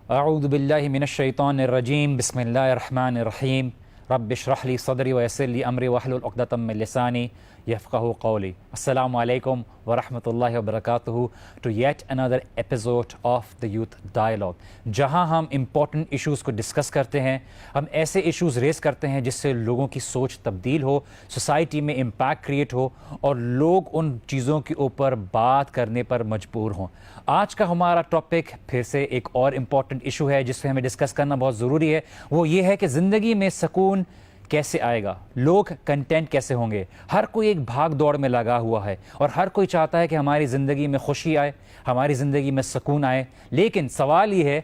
اعوذ باللہ من الشیطان الرجیم بسم اللہ الرحمن الرحیم رب اشرح لی صدری ویسر لی امری واحلل عقدۃ من لسانی یفقہوا قولی. السلام علیکم ورحمۃ اللہ وبرکاتہ to yet another episode of the Youth Dialogue, جہاں ہم امپورٹنٹ ایشوز کو ڈسکس کرتے ہیں. ہم ایسے ایشوز ریز کرتے ہیں جس سے لوگوں کی سوچ تبدیل ہو, سوسائٹی میں امپیکٹ کریٹ ہو اور لوگ ان چیزوں کے اوپر بات کرنے پر مجبور ہوں. آج کا ہمارا ٹاپک پھر سے ایک اور امپورٹنٹ ایشو ہے جس سے ہمیں ڈسکس کرنا بہت ضروری ہے. وہ یہ ہے کہ زندگی میں سکون کیسے آئے گا, لوگ کنٹینٹ کیسے ہوں گے. ہر کوئی ایک بھاگ دوڑ میں لگا ہوا ہے اور ہر کوئی چاہتا ہے کہ ہماری زندگی میں خوشی آئے, ہماری زندگی میں سکون آئے, لیکن سوال یہ ہے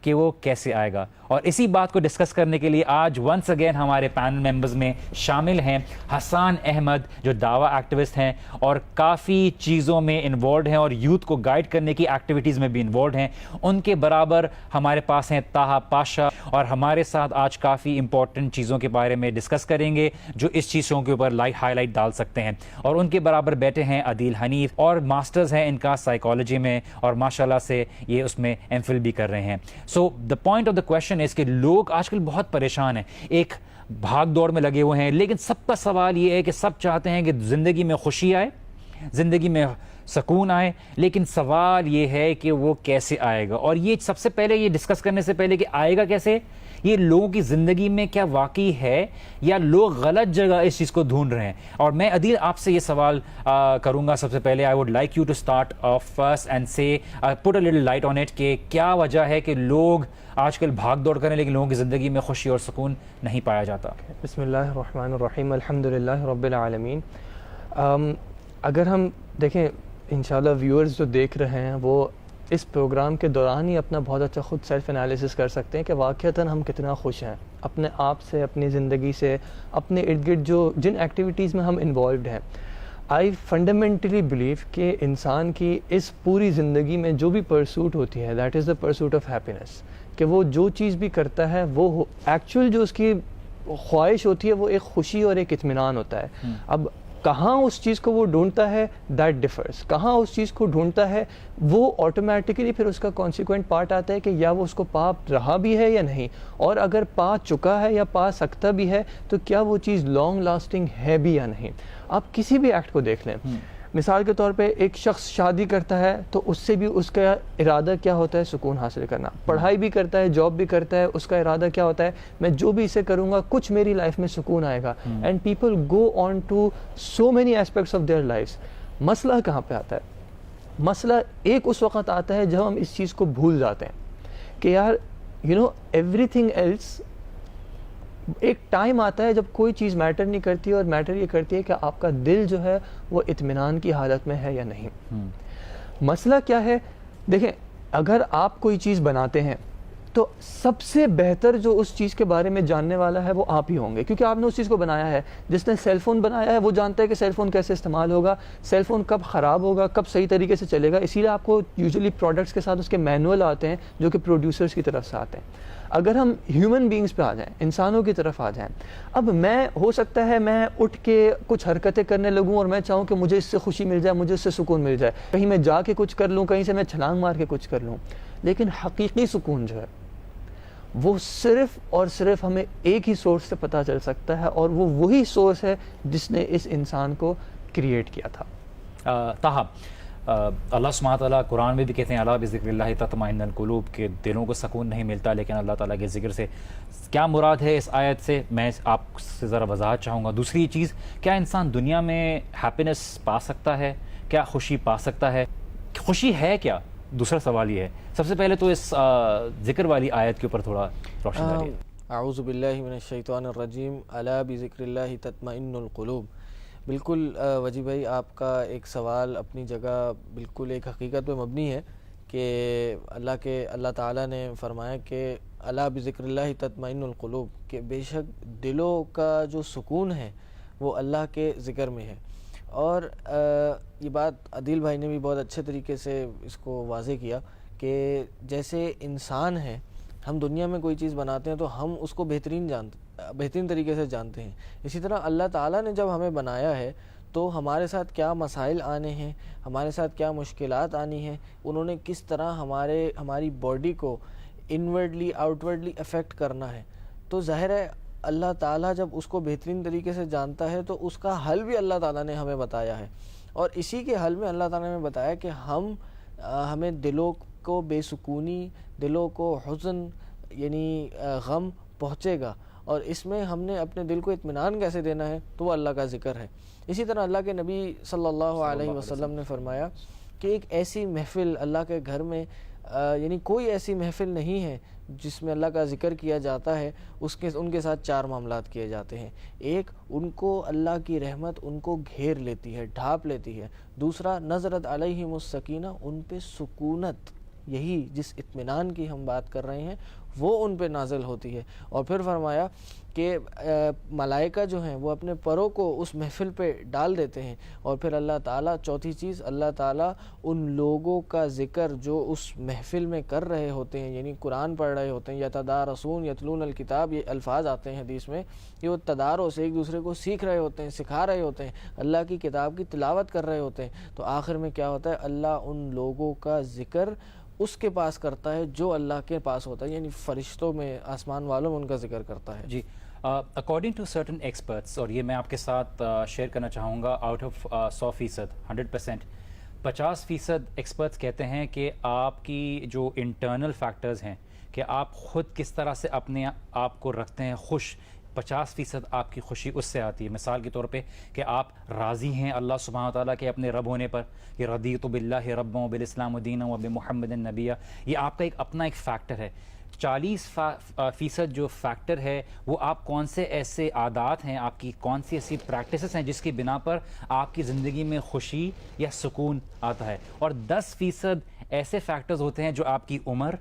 کہ وہ کیسے آئے گا. اور اسی بات کو ڈسکس کرنے کے لیے آج ونس اگین ہمارے پینل ممبرز میں شامل ہیں حسان احمد, جو دعویٰ ایکٹیوسٹ ہیں اور کافی چیزوں میں انوالوڈ ہیں اور یوتھ کو گائیڈ کرنے کی ایکٹیویٹیز میں بھی انوالوڈ ہیں. ان کے برابر ہمارے پاس ہیں طاہا پاشا, اور ہمارے ساتھ آج کافی امپورٹنٹ چیزوں کے بارے میں ڈسکس کریں گے جو اس چیزوں کے اوپر ہائی لائٹ ڈال سکتے ہیں. اور ان کے برابر بیٹھے ہیں عدیل حنیف, اور ماسٹرز ہیں ان کا سائیکالوجی میں, اور ماشاءاللہ سے یہ اس میں ایم فل بھی کر رہے ہیں. So the point of the question اس کہ لوگ آج کل بہت پریشان ہیں, ایک بھاگ دوڑ میں لگے ہوئے ہیں, لیکن سب کا سوال یہ ہے کہ سب چاہتے ہیں کہ زندگی میں خوشی آئے, زندگی میں سکون آئے, لیکن سوال یہ ہے کہ وہ کیسے آئے گا. اور یہ سب سے پہلے یہ ڈسکس کرنے سے پہلے کہ آئے گا کیسے, یہ لوگوں کی زندگی میں کیا واقعی ہے یا لوگ غلط جگہ اس چیز کو ڈھونڈ رہے ہیں. اور میں عدیل آپ سے یہ سوال کروں گا. سب سے پہلے I would like you to start first and سے put a little light on it کہ کیا وجہ ہے کہ لوگ آج کل بھاگ دوڑ کریں لیکن لوگوں کی زندگی میں خوشی اور سکون نہیں پایا جاتا. بسم اللہ الرحمن الرحیم, الحمدللہ رب العالمین. اگر ہم دیکھیں انشاءاللہ ویورز جو دیکھ رہے ہیں وہ اس پروگرام کے دوران ہی اپنا بہت اچھا خود سیلف انالیسس کر سکتے ہیں کہ واقعتاً ہم کتنا خوش ہیں اپنے آپ سے, اپنی زندگی سے, اپنے ارد گرد جن ایکٹیویٹیز میں ہم انوالوڈ ہیں. آئی فنڈامنٹلی بلیو کہ انسان کی اس پوری زندگی میں جو بھی پرسوٹ ہوتی ہے that is the pursuit of happiness, کہ وہ جو چیز بھی کرتا ہے وہ ایکچوئل جو اس کی خواہش ہوتی ہے وہ ایک خوشی اور ایک اطمینان ہوتا ہے. اب کہاں اس چیز کو وہ ڈھونڈتا ہے دیٹ ڈیفرز, کہاں اس چیز کو ڈھونڈتا ہے وہ آٹومیٹکلی پھر اس کا کانسیکوینٹ پارٹ آتا ہے کہ یا وہ اس کو پا رہا بھی ہے یا نہیں, اور اگر پا چکا ہے یا پا سکتا بھی ہے تو کیا وہ چیز لانگ لاسٹنگ ہے بھی یا نہیں. آپ کسی بھی ایکٹ کو دیکھ لیں, مثال کے طور پہ ایک شخص شادی کرتا ہے تو اس سے بھی اس کا ارادہ کیا ہوتا ہے, سکون حاصل کرنا. پڑھائی بھی کرتا ہے, جاب بھی کرتا ہے, اس کا ارادہ کیا ہوتا ہے, میں جو بھی اسے کروں گا کچھ میری لائف میں سکون آئے گا. And people go on to so many aspects of their lifes. مسئلہ کہاں پہ آتا ہے؟ مسئلہ ایک اس وقت آتا ہے جب ہم اس چیز کو بھول جاتے ہیں کہ یار ایوری تھنگ ایلس. ایک ٹائم آتا ہے جب کوئی چیز میٹر نہیں کرتی, اور میٹر یہ کرتی ہے کہ آپ کا دل جو ہے وہ اطمینان کی حالت میں ہے یا نہیں. مسئلہ کیا ہے؟ دیکھیں اگر آپ کوئی چیز بناتے ہیں تو سب سے بہتر جو اس چیز کے بارے میں جاننے والا ہے وہ آپ ہی ہوں گے, کیونکہ آپ نے اس چیز کو بنایا ہے. جس نے سیل فون بنایا ہے وہ جانتا ہے کہ سیل فون کیسے استعمال ہوگا, سیل فون کب خراب ہوگا, کب صحیح طریقے سے چلے گا. اسی لیے آپ کو یوزلی پروڈکٹس کے ساتھ اس کے مینول آتے ہیں جو کہ پروڈیوسرز کی طرف سے آتے ہیں. اگر ہم ہیومن بینگز پہ آ جائیں, انسانوں کی طرف آ جائیں, اب میں ہو سکتا ہے میں اٹھ کے کچھ حرکتیں کرنے لگوں اور میں چاہوں کہ مجھے اس سے خوشی مل جائے, مجھے اس سے سکون مل جائے, کہیں میں جا کے کچھ کر لوں, کہیں سے میں چھلانگ مار کے کچھ کر لوں. لیکن حقیقی سکون جو ہے وہ صرف اور صرف ہمیں ایک ہی سورس سے پتہ چل سکتا ہے, اور وہ وہی سورس ہے جس نے اس انسان کو کریٹ کیا تھا. طاہا, اللہ سبحانہ تعالیٰ قرآن میں بھی کہتے ہیں الا بذکر اللہ تطمئن القلوب, کہ دلوں کو سکون نہیں ملتا لیکن اللہ تعالیٰ کے ذکر سے. کیا مراد ہے اس آیت سے, میں آپ سے ذرا وضاحت چاہوں گا. دوسری چیز, کیا انسان دنیا میں ہیپینس پا سکتا ہے, کیا خوشی پا سکتا ہے, خوشی ہے کیا؟ دوسرا سوال یہ ہے. سب سے پہلے تو اس ذکر والی آیت کے اوپر تھوڑا روشن ڈالیے. اعوذ باللہ من الشیطان الرجیم, الا بذکر اللہ تطمئن القلوب. بالکل وجی بھائی, آپ کا ایک سوال اپنی جگہ بالکل ایک حقیقت پہ مبنی ہے کہ اللہ تعالیٰ نے فرمایا کہ الا بذکر اللہ تطمئن القلوب, کہ بے شک دلوں کا جو سکون ہے وہ اللہ کے ذکر میں ہے. اور یہ بات عدیل بھائی نے بھی بہت اچھے طریقے سے اس کو واضح کیا کہ جیسے انسان ہے, ہم دنیا میں کوئی چیز بناتے ہیں تو ہم اس کو بہترین طریقے سے جانتے ہیں. اسی طرح اللہ تعالیٰ نے جب ہمیں بنایا ہے تو ہمارے ساتھ کیا مسائل آنے ہیں, ہمارے ساتھ کیا مشکلات آنی ہیں, انہوں نے کس طرح ہماری باڈی کو انورڈلی آؤٹورڈلی افیکٹ کرنا ہے، تو ظاہر ہے اللہ تعالیٰ جب اس کو بہترین طریقے سے جانتا ہے تو اس کا حل بھی اللہ تعالیٰ نے ہمیں بتایا ہے، اور اسی کے حل میں اللہ تعالیٰ نے بتایا کہ ہمیں دلوں کو بے سکونی، دلوں کو حزن یعنی غم پہنچے گا، اور اس میں ہم نے اپنے دل کو اطمینان کیسے دینا ہے، تو وہ اللہ کا ذکر ہے۔ اسی طرح اللہ کے نبی صلی اللہ علیہ وسلم نے فرمایا کہ ایک ایسی محفل اللہ کے گھر میں یعنی کوئی ایسی محفل نہیں ہے جس میں اللہ کا ذکر کیا جاتا ہے ان کے ساتھ 4 معاملات کیے جاتے ہیں۔ ایک، ان کو اللہ کی رحمت ان کو گھیر لیتی ہے، ڈھانپ لیتی ہے۔ دوسرا، نزلت علیہم السکینہ، ان پہ سکونت، یہی جس اطمینان کی ہم بات کر رہے ہیں وہ ان پہ نازل ہوتی ہے۔ اور پھر فرمایا کہ ملائکہ جو ہیں وہ اپنے پروں کو اس محفل پہ ڈال دیتے ہیں، اور پھر اللہ تعالیٰ، چوتھی چیز، اللہ تعالیٰ ان لوگوں کا ذکر جو اس محفل میں کر رہے ہوتے ہیں، یعنی قرآن پڑھ رہے ہوتے ہیں، یتدارسون یتلون الکتاب، یہ الفاظ آتے ہیں حدیث میں کہ وہ تدارس ایک دوسرے کو سیکھ رہے ہوتے ہیں، سکھا رہے ہوتے ہیں، اللہ کی کتاب کی تلاوت کر رہے ہوتے ہیں، تو آخر میں کیا ہوتا ہے، اللہ ان لوگوں کا ذکر اس کے پاس کرتا ہے جو اللہ کے پاس ہوتا ہے، یعنی فرشتوں میں، آسمان والوں میں ان کا ذکر کرتا ہے۔ جی، اکارڈنگ ٹو سرٹن ایکسپرٹس، اور یہ میں آپ کے ساتھ شیئر کرنا چاہوں گا، آؤٹ آف 100%، 100%، 50% ایکسپرٹس کہتے ہیں کہ آپ کی جو انٹرنل فیکٹرز ہیں، کہ آپ خود کس طرح سے اپنے آپ کو رکھتے ہیں خوش، 50% آپ کی خوشی اس سے آتی ہے۔ مثال کے طور پہ کہ آپ راضی ہیں اللہ سبحانہ وتعالیٰ کے اپنے رب ہونے پر، کہ رضیت باللہ ربا وبالاسلام دینا وبمحمد نبیہ، یہ آپ کا ایک اپنا ایک فیکٹر ہے۔ 40% جو فیکٹر ہے وہ آپ کون سے ایسے عادات ہیں، آپ کی کون سی ایسی پریکٹسز ہیں جس کی بنا پر آپ کی زندگی میں خوشی یا سکون آتا ہے، اور 10% ایسے فیکٹرز ہوتے ہیں جو آپ کی عمر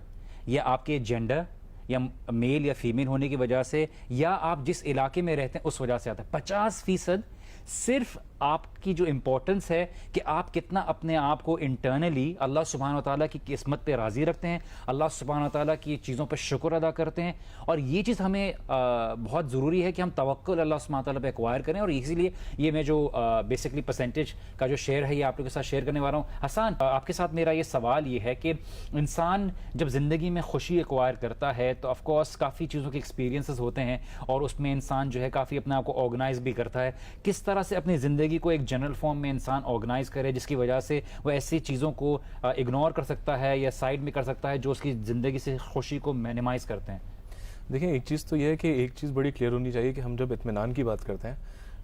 یا آپ کے جینڈر یا میل یا فیمیل ہونے کی وجہ سے، یا آپ جس علاقے میں رہتے ہیں اس وجہ سے آتا ہے۔ 50% صرف آپ کی جو امپورٹنس ہے کہ آپ کتنا اپنے آپ کو انٹرنلی اللہ سبحانہ وتعالیٰ کی قسمت پہ راضی رکھتے ہیں، اللہ سبحانہ وتعالیٰ کی چیزوں پہ شکر ادا کرتے ہیں، اور یہ چیز ہمیں بہت ضروری ہے کہ ہم توکل اللہ سبحانہ وتعالیٰ پہ ایکوائر کریں، اور اسی لیے یہ میں جو بیسکلی پرسنٹیج کا جو شیئر ہے یہ آپ لوگوں کے ساتھ شیئر کرنے والا ہوں۔ حسان، آپ کے ساتھ میرا یہ سوال یہ ہے کہ انسان جب زندگی میں خوشی ایکوائر کرتا ہے تو آف کورس کافی چیزوں کے ایکسپیرینسز ہوتے ہیں، اور اس میں انسان جو ہے کافی اپنے آپ کو آرگنائز بھی کرتا ہے۔ کس طرح سے اپنی زندگی کو ایک جنرل فارم میں انسان آرگنائز کرے جس کی وجہ سے وہ ایسی چیزوں کو اگنور کر سکتا ہے یا سائڈ میں کر سکتا ہے جو اس کی زندگی سے خوشی کو مینیمائز کرتے ہیں؟ دیکھیں، ایک چیز تو یہ ہے کہ ایک چیز بڑی کلیئر ہونی چاہیے کہ ہم جب اطمینان کی بات کرتے ہیں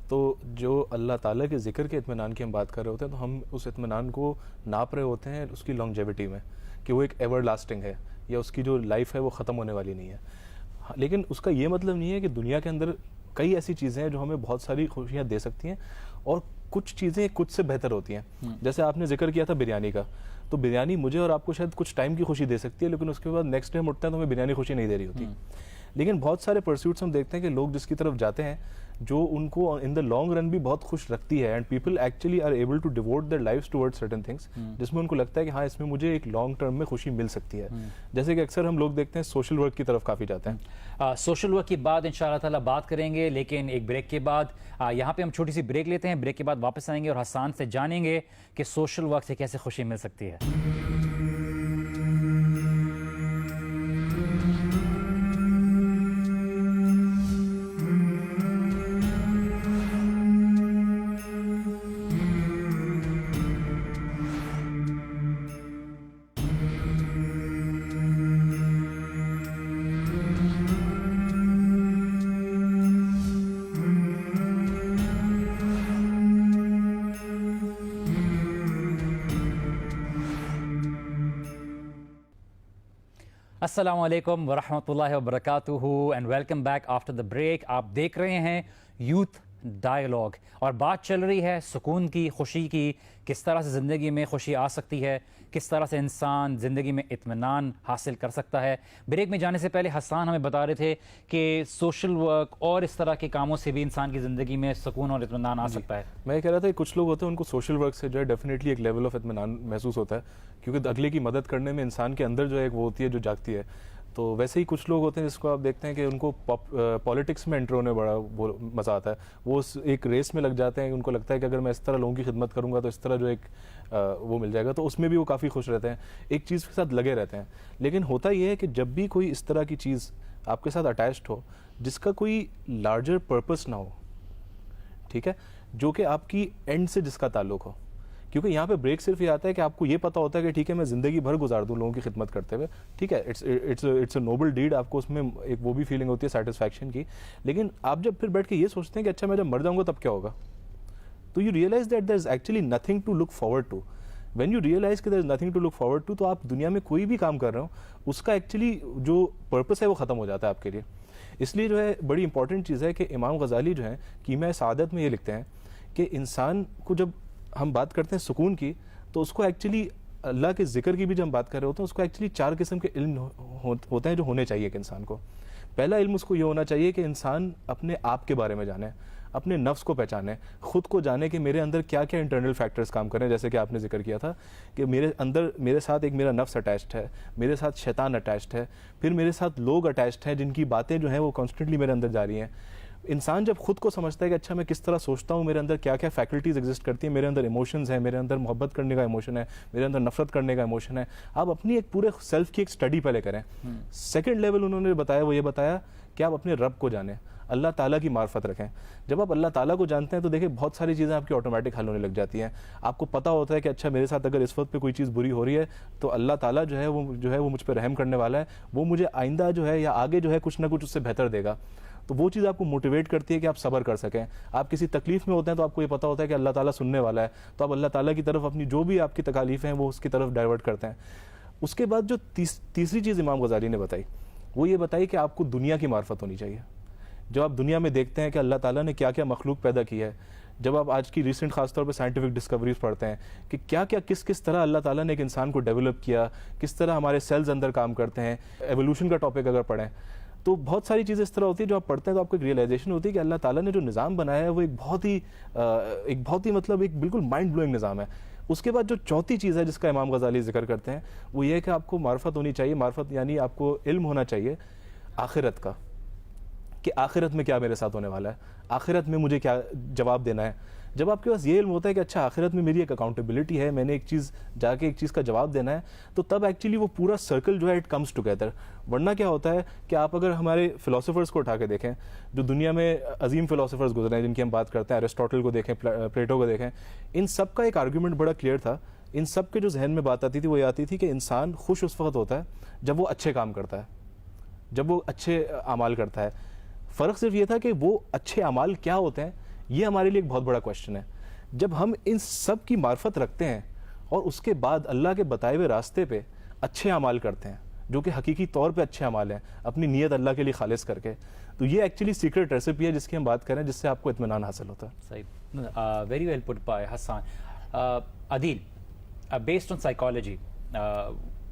تو جو اللہ تعالیٰ کے ذکر کے اطمینان کی ہم بات کر رہے ہوتے ہیں تو ہم اس اطمینان کو ناپ رہے ہوتے ہیں اس کی لانگجیوٹی میں، کہ وہ ایک ایور لاسٹنگ ہے یا اس کی جو لائف ہے وہ ختم ہونے والی نہیں ہے۔ لیکن اس کا یہ مطلب نہیں ہے کہ دنیا کے اندر کئی ایسی چیزیں ہیں جو ہمیں بہت ساری خوشیاں دے سکتی ہیں، اور کچھ چیزیں کچھ سے بہتر ہوتی ہیں۔ جیسے آپ نے ذکر کیا تھا بریانی کا، تو بریانی مجھے اور آپ کو شاید کچھ ٹائم کی خوشی دے سکتی ہے، لیکن اس کے بعد نیکسٹ ٹائم اٹھتا ہے تو ہمیں بریانی خوشی نہیں دے رہی ہوتی۔ لیکن بہت سارے پرسیوٹس ہم دیکھتے ہیں کہ لوگ جس کی طرف جاتے ہیں جو ان کو ان دا لانگ رن بھی بہت خوش رکھتی ہے، and people actually are able to devote their lives toward certain things جس میں ان کو لگتا ہے کہ ہاں اس میں مجھے ایک لانگ ٹرم میں خوشی مل سکتی ہے۔ جیسے کہ اکثر ہم لوگ دیکھتے ہیں سوشل ورک کی طرف کافی جاتے ہیں۔ سوشل ورک کی بات انشاءاللہ تعالیٰ بات کریں گے، لیکن ایک بریک کے بعد یہاں پہ ہم چھوٹی سی بریک لیتے ہیں، بریک کے بعد واپس آئیں گے اور حسان سے جانیں گے کہ سوشل ورک سے کیسے خوشی مل سکتی ہے۔ السلام علیکم ورحمۃ اللہ وبرکاتہ and welcome back after the break. آپ دیکھ رہے ہیں یوتھ ڈائیلاگ، اور بات چل رہی ہے سکون کی، خوشی کی، کس طرح سے زندگی میں خوشی آ سکتی ہے، کس طرح سے انسان زندگی میں اطمینان حاصل کر سکتا ہے۔ بریک میں جانے سے پہلے حسان ہمیں بتا رہے تھے کہ سوشل ورک اور اس طرح کے کاموں سے بھی انسان کی زندگی میں سکون اور اطمینان آ سکتا ہے۔ میں یہ کہہ رہا تھا کہ کچھ لوگ ہوتے ہیں ان کو سوشل ورک سے جو ہے ڈیفینیٹلی ایک لیول آف اطمینان محسوس ہوتا ہے، کیونکہ اگلے کی مدد کرنے میں انسان کے اندر جو ہے وہ ہوتی ہے جو جاگتی ہے۔ تو ویسے ہی کچھ لوگ ہوتے ہیں جس کو آپ دیکھتے ہیں کہ ان کو پالیٹکس میں انٹر ہونے بڑا مزہ آتا ہے. وہ ایک ریس میں لگ جاتے ہیں, ان کو لگتا ہے کہ اگر میں اس طرح لوگوں کی خدمت کروں گا تو اس طرح جو ایک وہ مل جائے گا, تو اس میں بھی وہ کافی خوش رہتے ہیں, ایک چیز کے ساتھ لگے رہتے ہیں. لیکن ہوتا یہ ہے کہ جب بھی کوئی اس طرح کی چیز آپ کے ساتھ اٹیچڈ ہو جس کا کوئی لارجر پرپس نہ ہو, ٹھیک ہے, جو کہ آپ کی اینڈ سے جس کا تعلق ہو, کیونکہ یہاں پہ بریک صرف یہ آتا ہے کہ آپ کو یہ پتا ہوتا ہے کہ ٹھیک ہے میں زندگی بھر گزار دوں لوگوں کی خدمت کرتے ہوئے, ٹھیک ہے, اٹس اے نوبل ڈیڈ, آپ کو اس میں ایک وہ بھی فیلنگ ہوتی ہے سیٹسفیکشن کی. لیکن آپ جب پھر بیٹھ کے یہ سوچتے ہیں کہ اچھا میں جب مر جاؤں گا تب کیا ہوگا, تو you realize that there is actually nothing to look forward to. When you realize کہ there is nothing to look forward to, تو آپ دنیا میں کوئی بھی کام کر رہے ہو اس کا ایکچولی جو پرپس ہے وہ ختم ہو جاتا ہے آپ کے لیے. اس لیے جو ہے بڑی امپورٹنٹ چیز ہے کہ امام غزالی جو ہیں کیمیہ سعادت میں یہ لکھتے ہیں کہ انسان کو جب ہم بات کرتے ہیں سکون کی, تو اس کو ایکچولی اللہ کے ذکر کی بھی جب ہم بات کر رہے ہوتے ہیں اس کو ایکچولی 4 قسم کے علم ہوتے ہیں جو ہونے چاہیے کہ انسان کو. پہلا علم اس کو یہ ہونا چاہیے کہ انسان اپنے آپ کے بارے میں جانے, اپنے نفس کو پہچانے, خود کو جانے کہ میرے اندر کیا کیا انٹرنل فیکٹرز کام کریں. جیسے کہ آپ نے ذکر کیا تھا کہ میرے اندر میرے ساتھ ایک میرا نفس اٹیچڈ ہے, میرے ساتھ شیطان اٹیچڈ ہے, پھر میرے ساتھ لوگ اٹیچڈ ہیں جن کی باتیں جو ہیں وہ کانسٹنٹلی میرے اندر جا رہی ہیں. انسان جب خود کو سمجھتا ہے کہ اچھا میں کس طرح سوچتا ہوں, میرے اندر کیا کیا فیکلٹیز ایگزسٹ کرتی ہیں, میرے اندر ایموشنز ہیں, میرے اندر محبت کرنے کا ایموشن ہے, میرے اندر نفرت کرنے کا ایموشن ہے, آپ اپنی ایک پورے سیلف کی ایک اسٹڈی پہلے کریں. سیکنڈ لیول انہوں نے بتایا وہ یہ بتایا کہ آپ اپنے رب کو جانیں, اللہ تعالیٰ کی معرفت رکھیں. جب آپ اللہ تعالیٰ کو جانتے ہیں تو دیکھیں بہت ساری چیزیں آپ کی آٹومیٹک حل ہونے لگ جاتی ہیں. آپ کو پتہ ہوتا ہے کہ اچھا میرے ساتھ اگر اس وقت پہ کوئی چیز بری ہو رہی ہے تو اللہ تعالیٰ جو ہے وہ مجھ پہ رحم کرنے والا ہے, وہ مجھے آئندہ جو ہے یا آگے جو ہے کچھ نہ کچھ اس سے بہتر دے گا. تو وہ چیز آپ کو موٹیویٹ کرتی ہے کہ آپ صبر کر سکیں. آپ کسی تکلیف میں ہوتے ہیں تو آپ کو یہ پتہ ہوتا ہے کہ اللہ تعالیٰ سننے والا ہے, تو آپ اللہ تعالیٰ کی طرف اپنی جو بھی آپ کی تکالیف ہیں وہ اس کی طرف ڈائیورٹ کرتے ہیں. اس کے بعد جو تیسری چیز امام غزالی نے بتائی وہ یہ بتائی کہ آپ کو دنیا کی معرفت ہونی چاہیے. جب آپ دنیا میں دیکھتے ہیں کہ اللہ تعالیٰ نے کیا کیا مخلوق پیدا کی ہے, جب آپ آج کی ریسنٹ خاص طور پہ سائنٹیفک ڈسکوریز پڑھتے ہیں کہ کیا کیا کس طرح اللہ تعالیٰ نے ایک انسان کو ڈیولپ کیا, کس طرح ہمارے سیلز اندر کام کرتے ہیں, ایولیوشن کا ٹاپک اگر پڑھیں تو بہت ساری چیزیں اس طرح ہوتی ہیں جو آپ پڑھتے ہیں تو آپ کو ایک ریئلائزیشن ہوتی ہے کہ اللہ تعالیٰ نے جو نظام بنایا ہے وہ ایک بہت ہی مطلب ایک بالکل مائنڈ بلوئنگ نظام ہے. اس کے بعد جو چوتھی چیز ہے جس کا امام غزالی ذکر کرتے ہیں وہ یہ ہے کہ آپ کو معرفت ہونی چاہیے. معرفت یعنی آپ کو علم ہونا چاہیے آخرت کا, کہ آخرت میں کیا میرے ساتھ ہونے والا ہے, آخرت میں مجھے کیا جواب دینا ہے. جب آپ کے پاس یہ علم ہوتا ہے کہ اچھا آخرت میں میری ایک اکاؤنٹیبلٹی ہے, میں نے ایک چیز جا کے ایک چیز کا جواب دینا ہے, تو تب ایکچولی وہ پورا سرکل جو ہے اٹ کمز ٹوگیدر. ورنہ کیا ہوتا ہے کہ آپ اگر ہمارے فلاسفرز کو اٹھا کے دیکھیں جو دنیا میں عظیم فلاسفرز گزرے ہیں جن کی ہم بات کرتے ہیں, ایرسٹوٹل کو دیکھیں, پلیٹو کو دیکھیں, ان سب کا ایک آرگیومنٹ بڑا کلیئر تھا. ان سب کے جو ذہن میں بات آتی تھی وہ یہ آتی تھی کہ انسان خوش اس وقت ہوتا ہے جب وہ اچھے کام کرتا ہے, جب وہ اچھے اعمال کرتا ہے. فرق صرف یہ تھا کہ وہ اچھے اعمال کیا ہوتے ہیں, یہ ہمارے لیے ایک بہت بڑا کوشچن ہے. جب ہم ان سب کی معرفت رکھتے ہیں اور اس کے بعد اللہ کے بتائے ہوئے راستے پہ اچھے اعمال کرتے ہیں جو کہ حقیقی طور پہ اچھے اعمال ہیں, اپنی نیت اللہ کے لیے خالص کر کے, تو یہ ایکچولی سیکرٹ ریسیپی ہے جس کی ہم بات کریں جس سے آپ کو اطمینان حاصل ہوتا ہے. صحیح, very well put by Hassan. Adeel, based on psychology,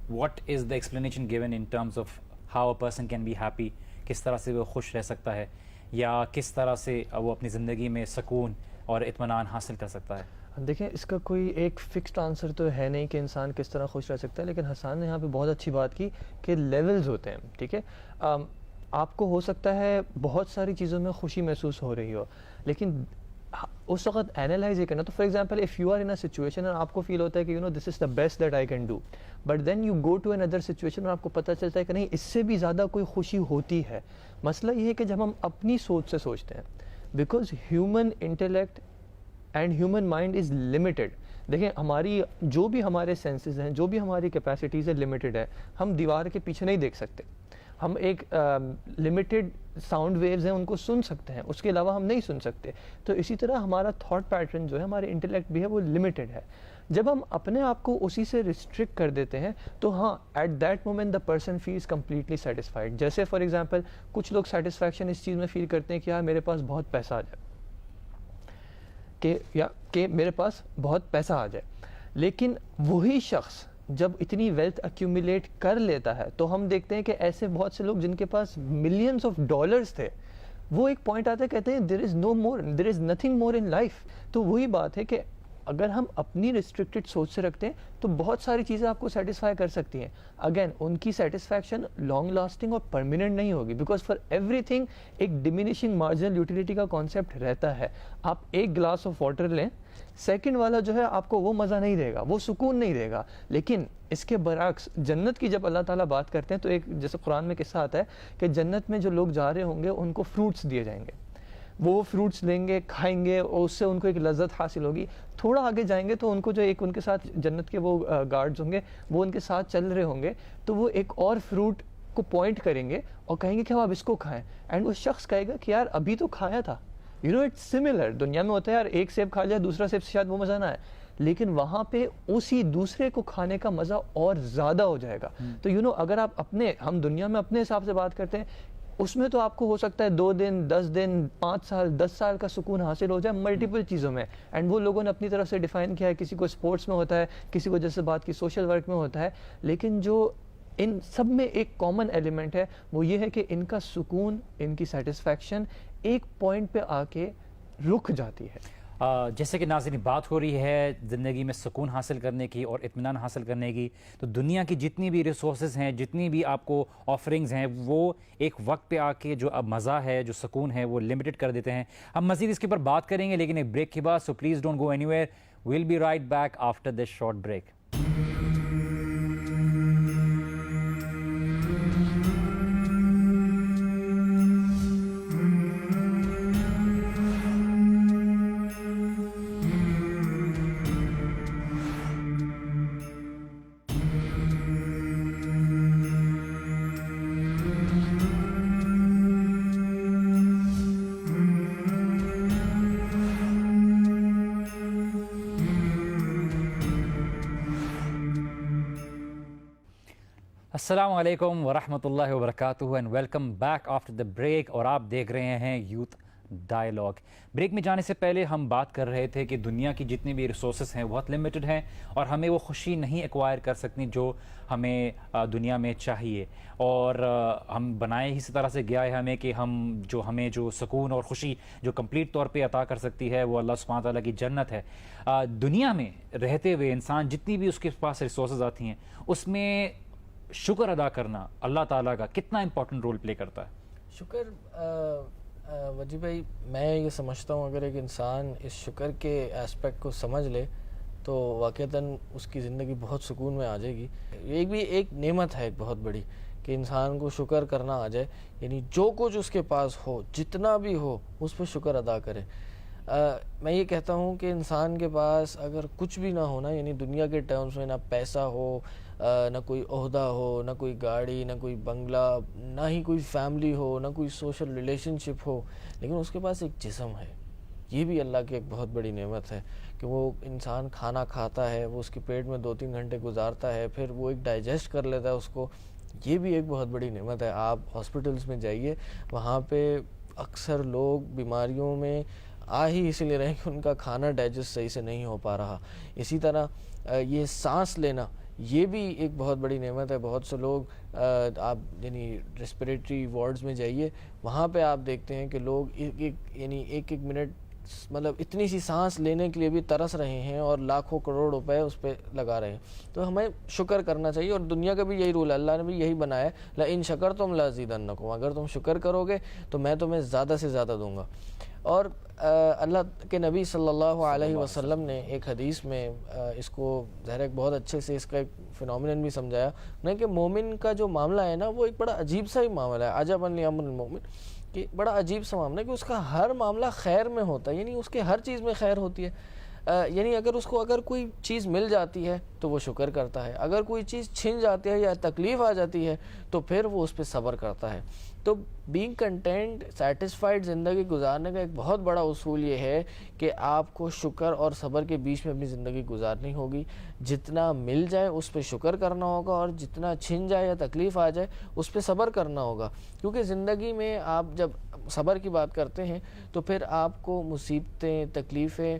what is the explanation given in terms of how a person can be happy, کس طرح سے وہ خوش رہ سکتا ہے یا کس طرح سے وہ اپنی زندگی میں سکون اور اطمینان حاصل کر سکتا ہے؟ دیکھیں اس کا کوئی ایک فکسڈ آنسر تو ہے نہیں کہ انسان کس طرح خوش رہ سکتا ہے, لیکن حسان نے یہاں پہ بہت اچھی بات کی کہ لیولز ہوتے ہیں. ٹھیک ہے, آپ کو ہو سکتا ہے بہت ساری چیزوں میں خوشی محسوس ہو رہی ہو, لیکن اس وقت اینالائز یہ کرنا. تو for example if you are in a situation اور آپ کو فیل ہوتا ہے کہ this is the best that I can do, but then you go to another situation اور آپ کو پتہ چلتا ہے کہ نہیں اس سے بھی زیادہ کوئی خوشی ہوتی ہے. مسئلہ یہ ہے کہ جب ہم اپنی سوچ سے سوچتے ہیں, because human intellect and human mind is limited. دیکھیں ہماری جو بھی ہمارے سینسز ہیں, جو بھی ہماری کیپیسٹیز ہے, لمیٹیڈ ہے. ہم دیوار کے پیچھے نہیں دیکھ سکتے, ہم ایک لمیٹیڈ ساؤنڈ ویوز ہیں ان کو سن سکتے ہیں, اس کے علاوہ ہم نہیں سن سکتے. تو اسی طرح ہمارا تھاٹ پیٹرن جو ہے, ہمارے انٹلیکٹ بھی ہے, وہ لمیٹیڈ ہے. جب ہم اپنے آپ کو اسی سے ریسٹرکٹ کر دیتے ہیں تو ہاں at that moment the person feels completely satisfied. جیسے فار ایگزامپل کچھ لوگ سیٹسفیکشن اس چیز میں فیل کرتے ہیں کہ یار میرے پاس بہت پیسہ آ جائے, کہ میرے پاس بہت پیسہ آ جائے. لیکن وہی شخص جب اتنی ویلتھ ایکیومولیٹ کر لیتا ہے تو ہم دیکھتے ہیں کہ ایسے بہت سے لوگ جن کے پاس ملینز آف ڈالرز تھے, وہ ایک پوائنٹ آتا ہے کہتے ہیں دیر از نو مور, دیر is nothing more in life. تو وہی بات ہے کہ اگر ہم اپنی ریسٹرکٹڈ سوچ سے رکھتے ہیں تو بہت ساری چیزیں آپ کو سیٹسفائی کر سکتی ہیں. اگین ان کی سیٹسفیکشن لانگ لاسٹنگ اور پرماننٹ نہیں ہوگی, بیکاز فار ایوری تھنگ ایک ڈیمینشنگ مارجنل یوٹیلیٹی کا کانسیپٹ رہتا ہے. آپ ایک گلاس آف واٹر لیں, سیکنڈ والا جو ہے آپ کو وہ مزہ نہیں دے گا, وہ سکون نہیں دے گا. لیکن اس کے برعکس جنت کی جب اللہ تعالیٰ بات کرتے ہیں تو ایک جیسے قرآن میں قصہ آتا ہے کہ جنت میں جو لوگ جا رہے ہوں گے ان کو فروٹس دیے جائیں گے, وہ فروٹس لیں گے, کھائیں گے, اور اس سے ان کو ایک لذت حاصل ہوگی. تھوڑا آگے جائیں گے تو ان کو جو ایک ان کے ساتھ جنت کے وہ گارڈز ہوں گے وہ ان کے ساتھ چل رہے ہوں گے, تو وہ ایک اور فروٹ کو پوائنٹ کریں گے اور کہیں گے کہ آپ اس کو کھائیں, اینڈ وہ شخص کہے گا کہ یار ابھی تو کھایا تھا. یو نو اٹس سملر, دنیا میں ہوتا ہے یار ایک سیب کھا جائے دوسرا سیب سے شاید وہ مزہ نہ آئے, لیکن وہاں پہ اسی دوسرے کو کھانے کا مزہ اور زیادہ ہو جائے گا. تو یو نو اگر آپ ہم دنیا میں اپنے حساب سے بات کرتے ہیں, اس میں تو آپ کو ہو سکتا ہے 2 دن 10 دن 5 سال 10 سال کا سکون حاصل ہو جائے ملٹیپل چیزوں میں, اینڈ وہ لوگوں نے اپنی طرف سے ڈیفائن کیا ہے. کسی کو اسپورٹس میں ہوتا ہے, کسی کو جیسے بات کی سوشل ورک میں ہوتا ہے, لیکن جو ان سب میں ایک کامن ایلیمنٹ ہے وہ یہ ہے کہ ان کا سکون, ان کی سیٹسفیکشن ایک پوائنٹ پہ آ کے رک جاتی ہے. جیسے کہ ناظرین بات ہو رہی ہے زندگی میں سکون حاصل کرنے کی اور اطمینان حاصل کرنے کی, تو دنیا کی جتنی بھی ریسورسز ہیں, جتنی بھی آپ کو آفرنگز ہیں, وہ ایک وقت پہ آ کے جو اب مزہ ہے, جو سکون ہے, وہ لمیٹڈ کر دیتے ہیں. ہم مزید اس کے اوپر بات کریں گے لیکن ایک بریک کے بعد, so please don't go anywhere. We'll be right back after this short break. السلام علیکم ورحمۃ اللہ وبرکاتہ and welcome back after the break, اور آپ دیکھ رہے ہیں یوتھ ڈائلاگ. بریک میں جانے سے پہلے ہم بات کر رہے تھے کہ دنیا کی جتنی بھی ریسورسز ہیں بہت لمیٹڈ ہیں اور ہمیں وہ خوشی نہیں ایکوائر کر سکتی جو ہمیں دنیا میں چاہیے, اور ہم بنائے اسی طرح سے گیا ہے ہمیں کہ ہمیں جو سکون اور خوشی جو کمپلیٹ طور پہ عطا کر سکتی ہے وہ اللہ سبحانہ تعالیٰ کی جنت ہے. دنیا میں رہتے ہوئے انسان جتنی بھی اس کے پاس ریسورسز آتی ہیں اس میں شکر ادا کرنا اللہ تعالیٰ کا کتنا امپورٹنٹ رول پلے کرتا ہے؟ شکر وجی بھائی, میں یہ سمجھتا ہوں اگر ایک انسان اس شکر کے اسپیکٹ کو سمجھ لے تو واقعتاً اس کی زندگی بہت سکون میں آ جائے گی. یہ بھی ایک نعمت ہے ایک بہت بڑی کہ انسان کو شکر کرنا آ جائے, یعنی جو کچھ اس کے پاس ہو, جتنا بھی ہو, اس پہ شکر ادا کرے. میں یہ کہتا ہوں کہ انسان کے پاس اگر کچھ بھی نہ ہونا, یعنی دنیا کے ٹرمز میں نہ پیسہ ہو, نہ کوئی عہدہ ہو, نہ کوئی گاڑی, نہ کوئی بنگلہ, نہ ہی کوئی فیملی ہو, نہ کوئی سوشل ریلیشن شپ ہو, لیکن اس کے پاس ایک جسم ہے. یہ بھی اللہ کی ایک بہت بڑی نعمت ہے کہ وہ انسان کھانا کھاتا ہے, وہ اس کے پیٹ میں 2-3 گھنٹے گزارتا ہے, پھر وہ ایک ڈائجسٹ کر لیتا ہے اس کو. یہ بھی ایک بہت بڑی نعمت ہے. آپ ہاسپٹلس میں جائیے, وہاں پہ اکثر لوگ بیماریوں میں آ ہی اسی لیے رہے کہ ان کا کھانا ڈائجسٹ صحیح سے نہیں ہو پا رہا. اسی طرح یہ سانس لینا, یہ بھی ایک بہت بڑی نعمت ہے. بہت سے لوگ آپ یعنی ریسپریٹری وارڈز میں جائیے, وہاں پہ آپ دیکھتے ہیں کہ لوگ ایک منٹ مطلب اتنی سی سانس لینے کے لیے بھی ترس رہے ہیں اور لاکھوں کروڑ روپے اس پہ لگا رہے ہیں. تو ہمیں شکر کرنا چاہیے, اور دنیا کا بھی یہی رول ہے, اللہ نے بھی یہی بنایا ہے, لئن شکرتم لازیدنکم, اگر تم شکر کرو گے تو میں تمہیں زیادہ سے زیادہ دوں گا. اور اللہ کے نبی صلی اللہ علیہ وسلم نے ایک حدیث میں اس کو ظاہر ایک بہت اچھے سے اس کا ایک فینومینن بھی سمجھایا نہیں کہ مومن کا جو معاملہ ہے نا وہ ایک بڑا عجیب سا ہی معاملہ ہے. عجبا لامر المومن, کہ بڑا عجیب سا معاملہ ہے کہ اس کا ہر معاملہ خیر میں ہوتا ہے, یعنی اس کے ہر چیز میں خیر ہوتی ہے. یعنی اگر کوئی چیز مل جاتی ہے تو وہ شکر کرتا ہے, اگر کوئی چیز چھن جاتی ہے یا تکلیف آ جاتی ہے تو پھر وہ اس پہ صبر کرتا ہے. تو بینگ کنٹینٹ, سیٹسفائیڈ زندگی گزارنے کا ایک بہت بڑا اصول یہ ہے کہ آپ کو شکر اور صبر کے بیچ میں اپنی زندگی گزارنی ہوگی. جتنا مل جائے اس پہ شکر کرنا ہوگا, اور جتنا چھن جائے یا تکلیف آ جائے اس پہ صبر کرنا ہوگا. کیونکہ زندگی میں آپ جب صبر کی بات کرتے ہیں تو پھر آپ کو مصیبتیں, تکلیفیں,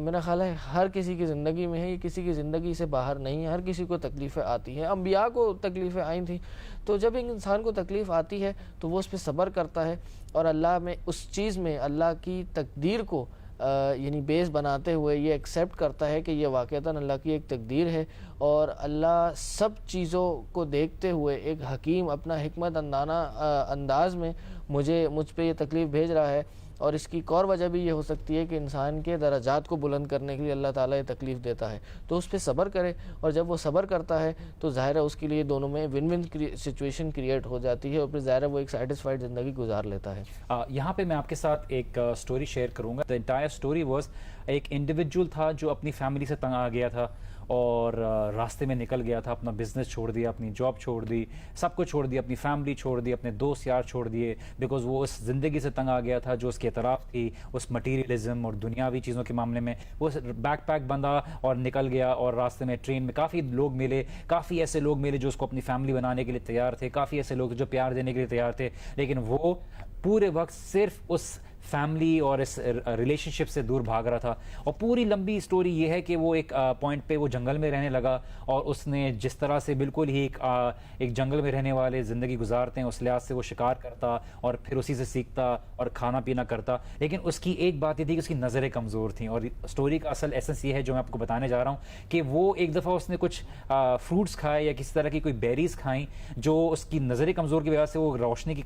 میرا خیال ہے ہر کسی کی زندگی میں ہے, یہ کسی کی زندگی سے باہر نہیں ہے, ہر کسی کو تکلیفیں آتی ہیں. انبیاء کو تکلیفیں آئی تھیں, تو جب ایک انسان کو تکلیف آتی ہے تو وہ اس پہ صبر کرتا ہے, اور اللہ میں اس چیز میں اللہ کی تقدیر کو یعنی بیس بناتے ہوئے یہ ایکسیپٹ کرتا ہے کہ یہ واقعتاً اللہ کی ایک تقدیر ہے اور اللہ سب چیزوں کو دیکھتے ہوئے ایک حکیم اپنا حکمت انداز میں مجھ پہ یہ تکلیف بھیج رہا ہے. اور اس کی ایک اور وجہ بھی یہ ہو سکتی ہے کہ انسان کے درجات کو بلند کرنے کے لیے اللہ تعالیٰ یہ تکلیف دیتا ہے, تو اس پہ صبر کرے, اور جب وہ صبر کرتا ہے تو ظاہر ہے اس کے لیے دونوں میں ون ون سچویشن کریٹ ہو جاتی ہے, اور پھر ظاہر ہے وہ ایک سیٹسفائیڈ زندگی گزار لیتا ہے. یہاں پہ میں آپ کے ساتھ ایک سٹوری شیئر کروں گا. دی انٹائر سٹوری واز, ایک انڈیویجول تھا جو اپنی فیملی سے تنگ آ گیا تھا اور راستے میں نکل گیا تھا, اپنا بزنس چھوڑ دیا, اپنی جاب چھوڑ دی, سب کچھ چھوڑ دیا, اپنی فیملی چھوڑ دی, اپنے دوست یار چھوڑ دیے, بیکاز وہ اس زندگی سے تنگ آ گیا تھا جو اس کے اطراف تھی, اس مٹیریلزم اور دنیاوی چیزوں کے معاملے میں. وہ بیک پیک بندھا اور نکل گیا, اور راستے میں ٹرین میں کافی لوگ ملے, کافی ایسے لوگ ملے جو اس کو اپنی فیملی بنانے کے لیے تیار تھے, کافی ایسے لوگ جو پیار دینے کے لیے تیار تھے, لیکن وہ پورے وقت صرف اس فیملی اور اس ریلیشن شپ سے دور بھاگ رہا تھا. اور پوری لمبی سٹوری یہ ہے کہ وہ ایک پوائنٹ پہ وہ جنگل میں رہنے لگا, اور اس نے جس طرح سے بالکل ہی ایک جنگل میں رہنے والے زندگی گزارتے ہیں اس لحاظ سے وہ شکار کرتا اور پھر اسی سے سیکھتا اور کھانا پینا کرتا. لیکن اس کی ایک بات یہ تھی کہ اس کی نظریں کمزور تھیں, اور سٹوری کا اصل ایسنس یہ ہے جو میں آپ کو بتانے جا رہا ہوں کہ وہ ایک دفعہ اس نے کچھ فروٹس کھائے یا کسی طرح کی کوئی بیریز کھائیں جو اس کی نظریں کمزور کی وجہ سے, وہ روشنی کی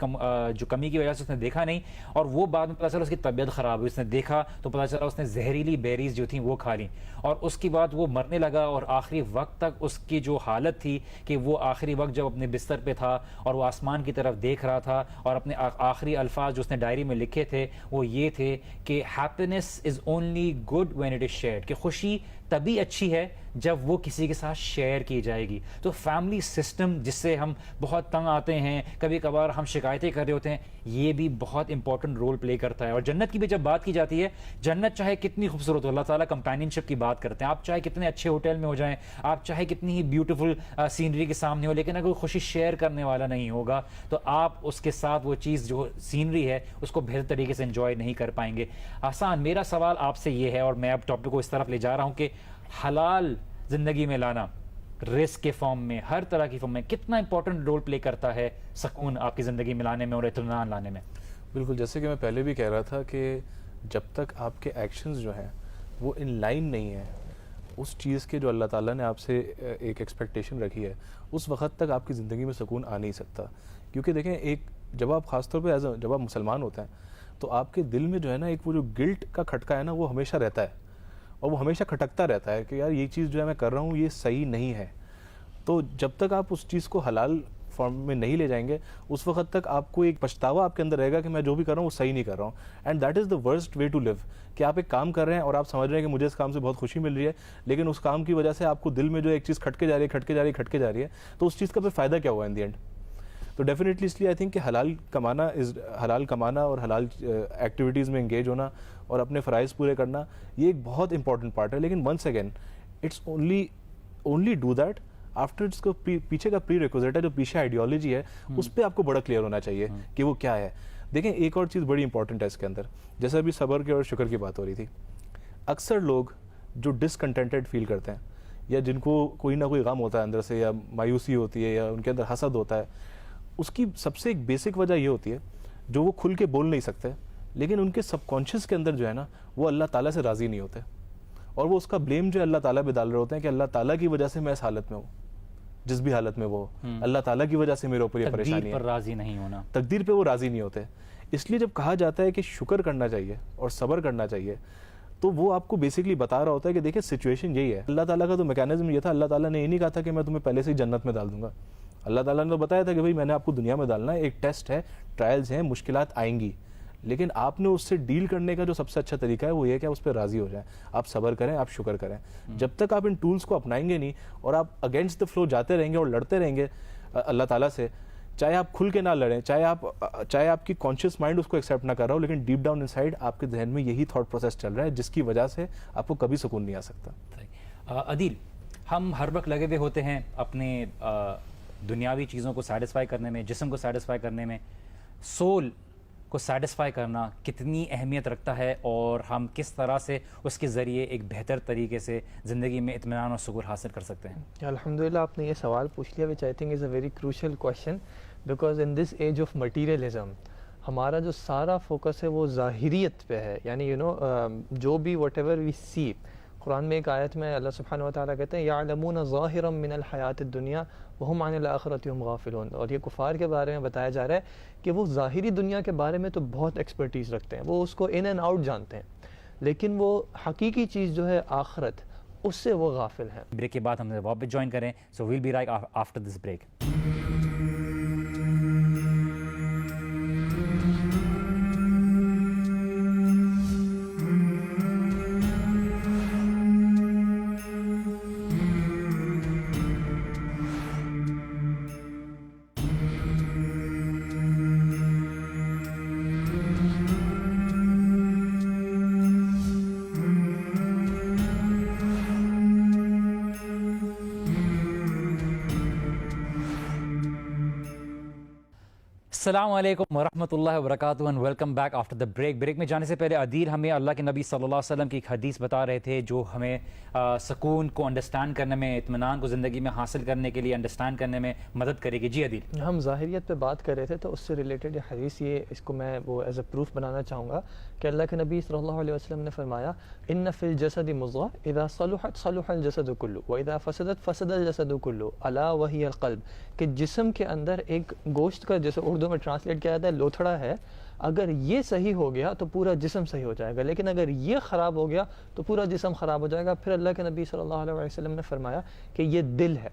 جو کمی کی وجہ سے اس نے دیکھا نہیں, اور وہ بعد میں پتہ چلا اس کی طبیعت خراب ہوئی. اس نے دیکھا تو پتہ چلا اس نے زہریلی بیریز جو تھیں وہ کھا لیں, اور اس کے بعد وہ مرنے لگا. اور آخری وقت تک اس کی جو حالت تھی کہ وہ آخری وقت جب اپنے بستر پہ تھا اور وہ آسمان کی طرف دیکھ رہا تھا, اور اپنے آخری الفاظ جو اس نے ڈائری میں لکھے تھے وہ یہ تھے کہ happiness is only good when it is shared, کہ خوشی تبھی اچھی ہے جب وہ کسی کے ساتھ شیئر کی جائے گی. تو فیملی سسٹم جس سے ہم بہت تنگ آتے ہیں, کبھی کبھار ہم شکایتیں کر رہے ہوتے ہیں, یہ بھی بہت امپورٹنٹ رول پلے کرتا ہے. اور جنت کی بھی جب بات کی جاتی ہے, جنت چاہے کتنی خوبصورت ہو, اللہ تعالیٰ کمپینین شپ کی بات کرتے ہیں, آپ چاہے کتنے اچھے ہوٹل میں ہو جائیں, آپ چاہے کتنی ہی بیوٹیفل سینری کے سامنے ہو, لیکن اگر خوشی شیئر کرنے والا نہیں ہوگا تو آپ اس کے ساتھ وہ چیز جو سینری ہے اس کو بہتر طریقے سے انجوائے نہیں کر پائیں گے. آسان میرا سوال آپ سے یہ ہے, اور میں اب ٹاپک کو اس طرف لے جا رہا ہوں کہ حلال زندگی میں لانا رزق کے فارم میں, ہر طرح کی فارم میں, کتنا امپورٹنٹ رول پلے کرتا ہے سکون آپ کی زندگی میں لانے میں اور اطمینان لانے میں؟ بالکل, جیسے کہ میں پہلے بھی کہہ رہا تھا کہ جب تک آپ کے ایکشنز جو ہیں وہ ان لائن نہیں ہیں اس چیز کے جو اللہ تعالیٰ نے آپ سے ایک ایکسپیکٹیشن رکھی ہے, اس وقت تک آپ کی زندگی میں سکون آ نہیں سکتا. کیونکہ دیکھیں, ایک جب آپ خاص طور پہ جب آپ مسلمان ہوتے ہیں تو آپ کے دل میں جو ہے نا ایک وہ جو گلٹ کا کھٹکا ہے نا وہ ہمیشہ رہتا ہے, اور وہ ہمیشہ کھٹکتا رہتا ہے کہ یار یہ چیز جو ہے میں کر رہا ہوں یہ صحیح نہیں ہے. تو جب تک آپ اس چیز کو حلال فارم میں نہیں لے جائیں گے اس وقت تک آپ کو ایک پچھتاوا آپ کے اندر رہے گا کہ میں جو بھی کر رہا ہوں وہ صحیح نہیں کر رہا ہوں. And that is the worst way to live, کہ آپ ایک کام کر رہے ہیں اور آپ سمجھ رہے ہیں کہ مجھے اس کام سے بہت خوشی مل رہی ہے, لیکن اس کام کی وجہ سے آپ کو دل میں جو ایک چیز کھٹکے جا رہی ہے, تو اس چیز کا پھر فائدہ کیا ہوا ان دی اینڈ؟ تو ڈیفینیٹلی اس لیے آئی تھنک کہ حلال کمانا اور حلال ایکٹیویٹیز میں انگیج ہونا اور اپنے فرائض پورے کرنا یہ ایک بہت امپورٹنٹ پارٹ ہے. لیکن once again it's only do that after اس کو پیچھے کا پری ریکوزٹ ہے, جو پیچھے آئیڈیالوجی ہے اس پہ آپ کو بڑا کلیئر ہونا چاہیے کہ وہ کیا ہے. دیکھیں, ایک اور چیز بڑی امپورٹنٹ ہے اس کے اندر, جیسے ابھی صبر کے اور شکر کی بات ہو رہی تھی. اکثر لوگ جو ڈسکنٹینٹڈ فیل کرتے ہیں یا جن کو کوئی نہ کوئی غم ہوتا ہے اندر سے, یا مایوسی ہوتی ہے, یا ان کے اندر حسد ہوتا ہے, اس کی سب سے ایک بیسک وجہ یہ ہوتی ہے جو وہ کھل کے بول نہیں سکتے, لیکن ان کے سب کانشیس کے اندر جو ہے نا وہ اللہ تعالیٰ سے راضی نہیں ہوتے, اور وہ اس کا بلیم جو ہے اللہ تعالیٰ پہ ڈال رہے ہوتے ہیں کہ اللہ تعالیٰ کی وجہ سے میں اس حالت میں ہوں, جس بھی حالت میں وہ, اللہ تعالیٰ کی وجہ سے میرے اوپر یہ پریشانی ہے. تقدیر پر راضی نہیں ہونا, تقدیر پہ وہ راضی نہیں ہوتے. اس لیے جب کہا جاتا ہے کہ شکر کرنا چاہیے اور صبر کرنا چاہیے, تو وہ آپ کو بیسکلی بتا رہا ہوتا ہے کہ دیکھیں سچویشن یہی ہے. اللہ تعالیٰ کا تو میکینزم یہ تھا, اللہ تعالیٰ نے یہ نہیں کہا تھا کہ میں تمہیں پہلے سے ہی جنت میں ڈال دوں گا. اللہ تعالیٰ نے تو بتایا تھا کہ بھائی میں نے آپ کو دنیا میں ڈالنا ہے, ایک ٹیسٹ ہے, ٹرائلز ہیں, مشکلات آئیں گی, لیکن آپ نے اس سے ڈیل کرنے کا جو سب سے اچھا طریقہ ہے وہ یہ کہ آپ اس پہ راضی ہو جائیں, آپ صبر کریں, آپ شکر کریں. جب تک آپ ان ٹولز کو اپنائیں گے نہیں اور آپ اگینسٹ دا فلو جاتے رہیں گے اور لڑتے رہیں گے اللہ تعالیٰ سے, چاہے آپ کھل کے نہ لڑیں, چاہے آپ کی کانشیس مائنڈ اس کو ایکسیپٹ نہ کر رہا ہو, لیکن ڈیپ ڈاؤن انسائڈ آپ کے ذہن میں یہی تھاٹ پروسیس چل رہا ہے جس کی وجہ سے آپ کو کبھی سکون نہیں آ سکتا. عدیل, ہم ہر وقت لگے ہوئے ہوتے ہیں اپنے دنیاوی چیزوں کو سیٹسفائی کرنے میں, جسم کو سیٹسفائی کرنے میں. سول کو سیٹسفائی کرنا کتنی اہمیت رکھتا ہے, اور ہم کس طرح سے اس کے ذریعے ایک بہتر طریقے سے زندگی میں اطمینان اور سکون حاصل کر سکتے ہیں؟ الحمدللہ آپ نے یہ سوال پوچھ لیا, which I think is a very crucial question, because in this age of materialism ہمارا جو سارا فوکس ہے وہ ظاہریت پہ ہے. یعنی جو بھی وٹ ایور وی سی، قرآن میں ایک آیت میں اللہ سبحانہ و تعالیٰ کہتے ہیں یعلمون ظاہرا من الحیات الدنیا وہم عن الآخرۃ ہم غافلون. اور یہ کفار کے بارے میں بتایا جا رہا ہے کہ وہ ظاہری دنیا کے بارے میں تو بہت ایکسپرٹیز رکھتے ہیں، وہ اس کو ان اینڈ آؤٹ جانتے ہیں، لیکن وہ حقیقی چیز جو ہے آخرت، اس سے وہ غافل ہیں. بریک کے بعد ہم واپس جوائن کریں. So we'll be right after this break. السلام علیکم ورحمۃ اللہ وبرکاتہ and welcome back after the break. Break میں جانے سے پہلے عدیل ہمیں اللہ کے نبی صلی اللہ علیہ وسلم کی ایک حدیث بتا رہے تھے جو ہمیں سکون کو انڈرسٹینڈ کرنے میں، اطمینان کو زندگی میں حاصل کرنے کے لیے انڈرسٹینڈ کرنے میں مدد کرے گی. جی عدیل. ہم ظاہریت پہ بات کر رہے تھے تو اس سے ریلیٹڈ یہ حدیث، اس کو میں وہ ایز اے پروف بنانا چاہوں گا کہ اللہ کے نبی صلی اللہ علیہ وسلم نے فرمایا ان فی الجسد مضغہ اذا صلحت صلح الجسد کلہ واذا فسدت فسد الجسد کلہ الا وہی القلب. کہ جسم کے اندر ایک گوشت کا، جیسے اردو میں ٹرانسلیٹ کیا جاتا ہے لوتھڑا ہے، اگر یہ صحیح ہو گیا تو پورا جسم صحیح ہو جائے گا، لیکن اگر یہ خراب ہو گیا تو پورا جسم خراب ہو جائے گا. پھر اللہ کے نبی صلی اللہ علیہ وسلم نے فرمایا کہ یہ دل ہے.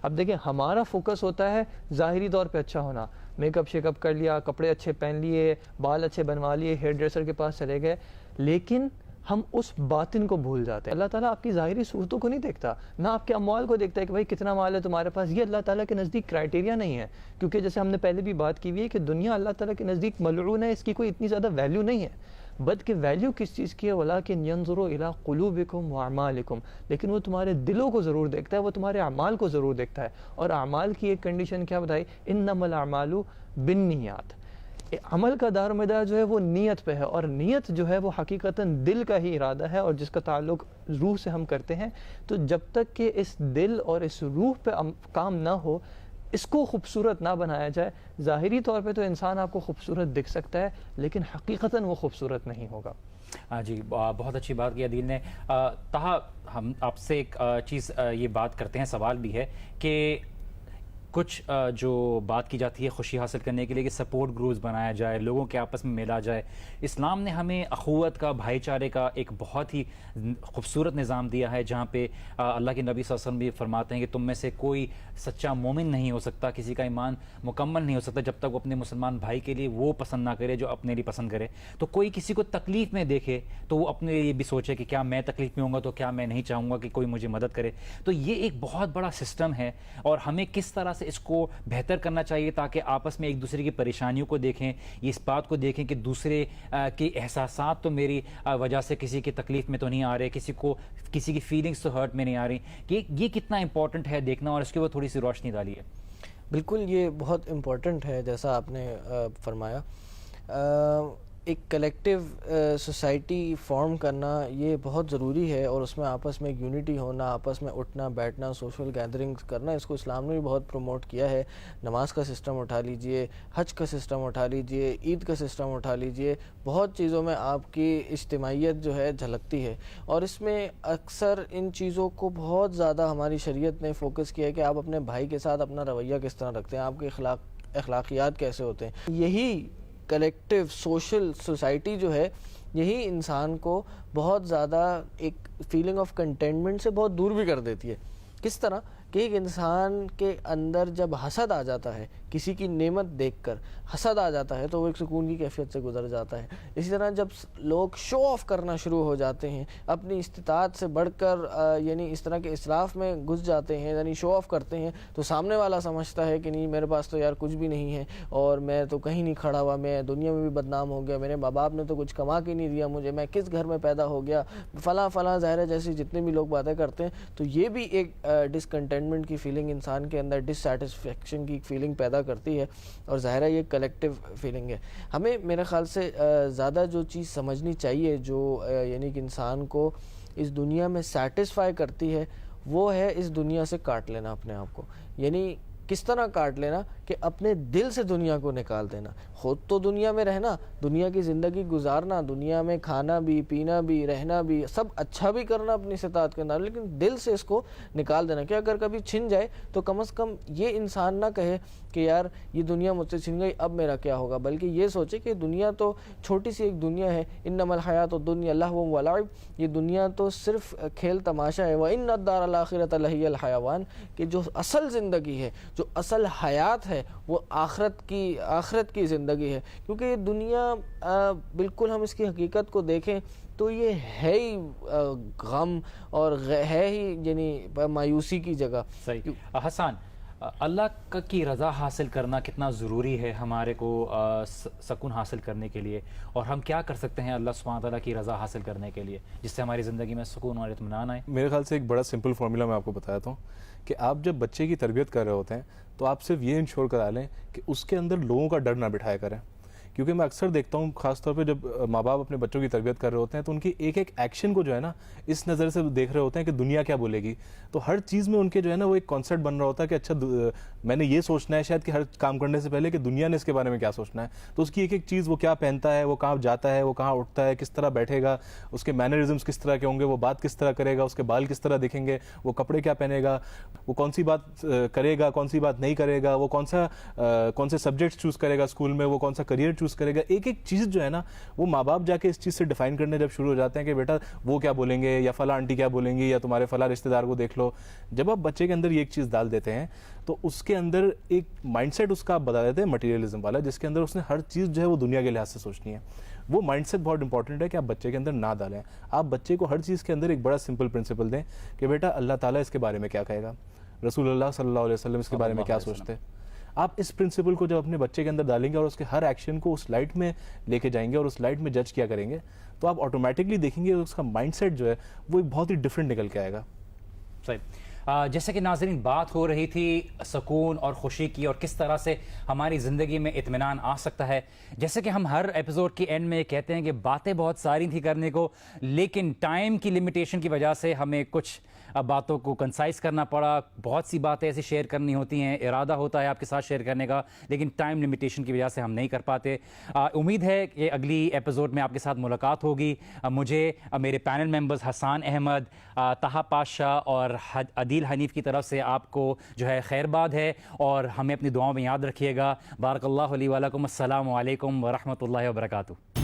اب دیکھیں ہمارا فوکس ہوتا ہے ظاہری طور پہ اچھا ہونا، میک اپ شیک اپ کر لیا، کپڑے اچھے پہن لیے، بال اچھے بنوا لیے، ہیئر ڈریسر کے پاس چلے گئے، لیکن ہم اس باطن کو بھول جاتے ہیں. اللہ تعالیٰ آپ کی ظاہری صورتوں کو نہیں دیکھتا، نہ آپ کے اموال کو دیکھتا ہے کہ بھائی کتنا مال ہے تمہارے پاس. یہ اللہ تعالیٰ کے نزدیک کرائٹیریا نہیں ہے، کیونکہ جیسے ہم نے پہلے بھی بات کی ہوئی ہے کہ دنیا اللہ تعالیٰ کے نزدیک ملعون ہے، اس کی کوئی اتنی زیادہ ویلیو نہیں ہے. بلکہ ویلیو کس چیز کی ہے؟ وَلَٰكِنْ يَنظُرُ إِلَىٰ قُلُوبِكُمْ وَأَعْمَالِكُمْ. لیکن وہ تمہارے دلوں کو ضرور دیکھتا ہے، وہ تمہارے اعمال کو ضرور دیکھتا ہے. اور اعمال کی ایک کنڈیشن کیا بتائی؟ إِنَّمَا الْأَعْمَالُ بِالنِّيَّاتِ. عمل کا دار و مدار جو ہے وہ نیت پہ ہے، اور نیت جو ہے وہ حقیقتاً دل کا ہی ارادہ ہے اور جس کا تعلق روح سے ہم کرتے ہیں. تو جب تک کہ اس دل اور اس روح پہ کام نہ ہو، اس کو خوبصورت نہ بنایا جائے، ظاہری طور پہ تو انسان آپ کو خوبصورت دکھ سکتا ہے لیکن حقیقتاً وہ خوبصورت نہیں ہوگا. جی بہت اچھی بات کی عدیل نے. تاہا ہم آپ سے ایک چیز یہ بات کرتے ہیں، سوال بھی ہے کہ کچھ جو بات کی جاتی ہے خوشی حاصل کرنے کے لیے کہ سپورٹ گروپس بنایا جائے، لوگوں کے آپس میں ملا جائے. اسلام نے ہمیں اخوت کا، بھائی چارے کا ایک بہت ہی خوبصورت نظام دیا ہے، جہاں پہ اللہ کے نبی صلی اللہ علیہ وسلم بھی فرماتے ہیں کہ تم میں سے کوئی سچا مومن نہیں ہو سکتا، کسی کا ایمان مکمل نہیں ہو سکتا جب تک وہ اپنے مسلمان بھائی کے لیے وہ پسند نہ کرے جو اپنے لیے پسند کرے. تو کوئی کسی کو تکلیف میں دیکھے تو وہ اپنے لیے بھی سوچے کہ کیا میں تکلیف میں ہوں گا تو کیا میں نہیں چاہوں گا کہ کوئی مجھے مدد کرے. تو یہ ایک بہت بڑا سسٹم ہے اور ہمیں کس طرح سے اس کو بہتر کرنا چاہیے تاکہ آپس میں ایک دوسرے کی پریشانیوں کو دیکھیں، یہ اس بات کو دیکھیں کہ دوسرے کے احساسات تو میری وجہ سے کسی کی تکلیف میں تو نہیں آ رہے، کسی کی فیلنگز تو ہرٹ میں نہیں آ رہی. کہ یہ کتنا امپورٹنٹ ہے دیکھنا اور اس کے اوپر تھوڑی سی روشنی ڈالی ہے. بالکل یہ بہت امپورٹنٹ ہے جیسا آپ نے فرمایا. ایک کلیکٹیو سوسائٹی فارم کرنا یہ بہت ضروری ہے اور اس میں آپس میں ایک یونٹی ہونا، آپس میں اٹھنا بیٹھنا، سوشل گیدرنگز کرنا، اس کو اسلام نے بھی بہت پروموٹ کیا ہے. نماز کا سسٹم اٹھا لیجئے، حج کا سسٹم اٹھا لیجئے، عید کا سسٹم اٹھا لیجئے، بہت چیزوں میں آپ کی اجتماعیت جو ہے جھلکتی ہے. اور اس میں اکثر ان چیزوں کو بہت زیادہ ہماری شریعت نے فوکس کیا ہے کہ آپ اپنے بھائی کے ساتھ اپنا رویہ کس طرح رکھتے ہیں، آپ کے اخلاقیات کیسے ہوتے ہیں. یہی کلیکٹیو سوشل سوسائٹی جو ہے یہی انسان کو بہت زیادہ ایک فیلنگ آف کنٹینٹمنٹ سے بہت دور بھی کر دیتی ہے. کس طرح کہ ایک انسان کے اندر جب حسد آ جاتا ہے، کسی کی نعمت دیکھ کر حسد آ جاتا ہے تو وہ ایک سکون کی کیفیت سے گزر جاتا ہے. اسی طرح جب لوگ شو آف کرنا شروع ہو جاتے ہیں، اپنی استطاعت سے بڑھ کر یعنی اس طرح کے اسراف میں گھس جاتے ہیں، یعنی شو آف کرتے ہیں، تو سامنے والا سمجھتا ہے کہ نہیں میرے پاس تو یار کچھ بھی نہیں ہے اور میں تو کہیں نہیں کھڑا ہوا، میں دنیا میں بھی بدنام ہو گیا، میرے ماں باپ نے تو کچھ کما کے نہیں دیا مجھے، میں کس گھر میں پیدا ہو گیا، فلاں فلاں ظاہر جیسے جتنے بھی لوگ باتیں کرتے ہیں. تو یہ بھی ایک ڈسکنٹینٹمنٹ کی فیلنگ انسان کے اندر، ڈسسیٹسفیکشن کی فیلنگ پیدا کرتی ہے اور ظاہر ہے یہ کلیکٹیو فیلنگ ہے. ہمیں میرے خیال سے زیادہ جو چیز سمجھنی چاہیے جو یعنی کہ انسان کو اس دنیا میں سیٹسفائی کرتی ہے وہ ہے اس دنیا سے کاٹ لینا اپنے آپ کو. یعنی کس طرح کاٹ لینا کہ کہ اپنے دل سے دنیا کو نکال دینا. خود تو دنیا میں رہنا, دنیا کی زندگی گزارنا, دنیا میں کھانا بھی, پینا بھی, رہنا بھی, سب اچھا بھی کرنا اپنی استطاعت کے اندر, لیکن دل سے اس کو نکال دینا کہ اگر کبھی چھن جائے تو کم از کم یہ انسان نہ کہے کہ یار یہ دنیا مجھ سے چھن گئی اب میرا کیا ہوگا, بلکہ یہ سوچے کہ دنیا تو چھوٹی سی ایک دنیا ہے. انما الحیات الدنیا لہو و لعب, یہ دنیا تو صرف کھیل تماشا ہے. وان الدار الاخرۃ لہی الحیوان, کہ جو اصل زندگی ہے, جو اصل حیات ہے, وہ آخرت کی زندگی ہے. کیونکہ یہ دنیا بالکل ہم اس کی حقیقت کو دیکھیں تو یہ ہے ہی غم اور ہے ہی یعنی مایوسی کی جگہ. صحیح. حسان, اللہ کی رضا حاصل کرنا کتنا ضروری ہے ہمارے کو سکون حاصل کرنے کے لیے, اور ہم کیا کر سکتے ہیں اللہ سبحانہ تعالیٰ کی رضا حاصل کرنے کے لیے جس سے ہماری زندگی میں سکون اور اطمینان آئے؟ میرے خیال سے ایک بڑا سمپل فارمولا میں آپ کو بتاتا ہوں کہ آپ جب بچے کی تربیت کر رہے ہوتے ہیں تو آپ صرف یہ انشور کرا لیں کہ اس کے اندر لوگوں کا ڈر نہ بٹھایا کریں. کیونکہ میں اکثر دیکھتا ہوں خاص طور پہ جب ماں باپ اپنے بچوں کی تربیت کر رہے ہوتے ہیں تو ان کی ایک ایک ایکشن کو جو ہے نا اس نظر سے دیکھ رہے ہوتے ہیں کہ دنیا کیا بولے گی. تو ہر چیز میں ان کے جو ہے نا وہ ایک کانسیپٹ بن رہا ہوتا ہے کہ اچھا میں نے یہ سوچنا ہے شاید کہ ہر کام کرنے سے پہلے کہ دنیا نے اس کے بارے میں کیا سوچنا ہے. تو اس کی ایک ایک چیز, وہ کیا پہنتا ہے, وہ کہاں جاتا ہے, وہ کہاں اٹھتا ہے, کس طرح بیٹھے گا, اس کے مینرزمس کس طرح کے ہوں گے, وہ بات کس طرح کرے گا, اس کے بال کس طرح دکھیں گے, وہ کپڑے کیا پہنے گا, وہ کون سی بات کرے گا, کون سی بات نہیں کرے گا, وہ کون سے سبجیکٹس چوز کرے گا اسکول میں, وہ کون سا کریئر چوز کرے گا. ایک ایک چیز جو ہے نا وہ ماں باپ جا کے اس چیز سے ڈیفائن کرنے جب شروع ہو جاتے ہیں کہ بیٹا وہ کیا بولیں گے, یا فلاں آنٹی کیا بولیں گی, یا تمہارے فلاں رشتہ دار کو دیکھ لو. جب آپ بچے کے اندر یہ ایک چیز ڈال دیتے ہیں تو اس کے اندر ایک مائنڈ سیٹ اس کا آپ بتا دیتے ہیں مٹیریلزم والا, جس کے اندر اس نے ہر چیز جو ہے وہ دنیا کے لحاظ سے سوچنی ہے. وہ مائنڈ سیٹ بہت امپورٹنٹ ہے کہ آپ بچے کے اندر نہ ڈالیں. آپ بچے کو ہر چیز کے اندر ایک بڑا سمپل پرنسپل دیں کہ بیٹا اللہ تعالیٰ اس کے بارے میں کیا کہے گا, رسول اللہ صلی اللہ علیہ وسلم اس کے بارے میں کیا سوچتے. آپ اس پرنسپل کو جب اپنے بچے کے اندر ڈالیں گے اور اس کے ہر ایکشن کو اس لائٹ میں لے کے جائیں گے اور اس لائٹ میں جج کیا کریں گے تو آپ آٹومیٹکلی دیکھیں گے اس کا مائنڈ سیٹ جو ہے وہ ایک بہت ہی ڈفرینٹ نکل کے آئے گا. صحیح. جیسے کہ ناظرین بات ہو رہی تھی سکون اور خوشی کی اور کس طرح سے ہماری زندگی میں اطمینان آ سکتا ہے. جیسے کہ ہم ہر ایپیسوڈ کی اینڈ میں کہتے ہیں کہ باتیں بہت ساری تھیں کرنے کو, لیکن ٹائم کی لمیٹیشن کی وجہ سے ہمیں کچھ باتوں کو کنسائز کرنا پڑا. بہت سی باتیں ایسی شیئر کرنی ہوتی ہیں, ارادہ ہوتا ہے آپ کے ساتھ شیئر کرنے کا, لیکن ٹائم لمیٹیشن کی وجہ سے ہم نہیں کر پاتے. امید ہے کہ اگلی ایپیسوڈ میں آپ کے ساتھ ملاقات ہوگی. مجھے میرے پینل ممبرز حسان احمد, طہا پاشا اور عدیل حنیف کی طرف سے آپ کو جو ہے خیر باد ہے, اور ہمیں اپنی دعاؤں میں یاد رکھیے گا. بارک اللہ لی و لکم. السلام علیکم ورحمۃ اللہ وبرکاتہ.